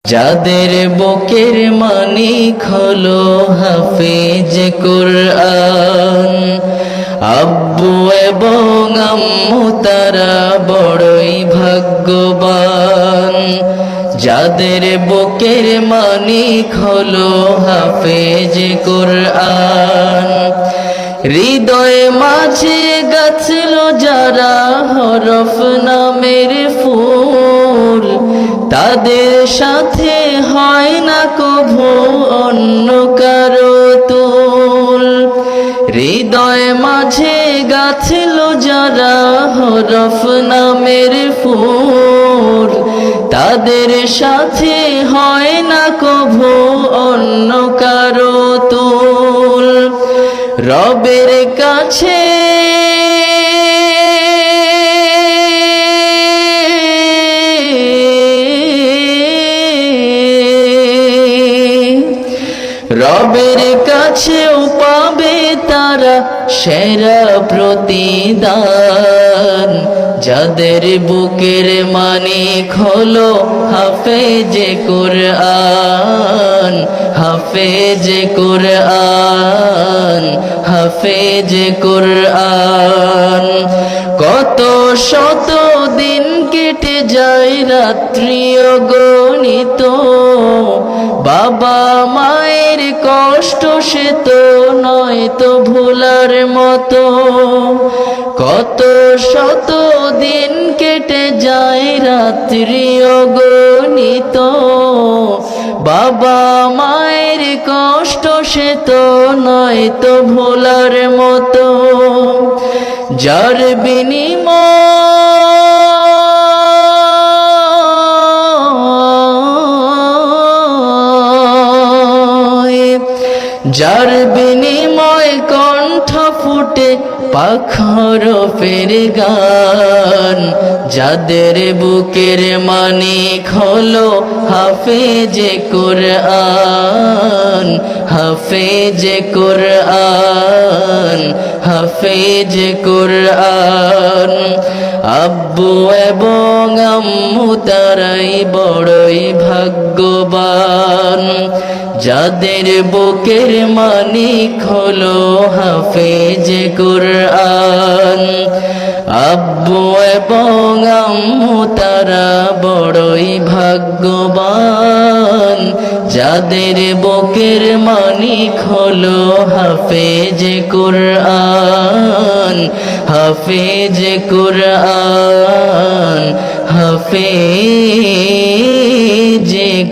যাদের বুকের মানিক হলো হাফেজ কুরআন, আব্বু এবং আম্মু তারা বড়ই ভাগ্যবান। যাদের বুকের মানিক হলো হাফেজ কুরআন, হৃদয়ে মাঝে গাছল যারা হরফ নামের ফুল, তাদের সাথে হয় না কভু অন্য কারো তুল। হৃদয় মাঝে গাছল যারা হরফ নামের ফুল, তাদের সাথে হয় না কভু অন্য কারো তুল। রবের কাছে রবের কাছেও পাবে তারা সেরা প্রতিদান। যাদের বুকের মানিক হলো হাফেজে কুরআন, হাফেজে কুরআন, হাফেজে কুরআন। কত শত দিন কেটে যায় রাত্রি অগণিত, বাবা মায়ের কষ্ট সে তো নয় তো ভোলার মতো। কত শত দিন কেটে যায় রাত্রি অগণিত, বাবা মায়ের কষ্ট সে তো নয় তো ভোলার মতো। যার বিনিময় কণ্ঠ ফুটে পাখর ফের গান। যাদের বুকের মানিক হলো হাফেজে কুরআন, হাফেজে কুরআন, হাফেজে কুরআন। আব্বু এবং আম্মু তারাই বড়ই ভাগ্যবান। যাদের বুকের মানিক হলো হাফেজে কুরআন, আব্বু এবং আম্মু তারা বড়ই ভাগ্যবান। যাদের বুকের মানিক হলো হাফেজে কুরআন, হাফেজে কুরআন, হাফেজে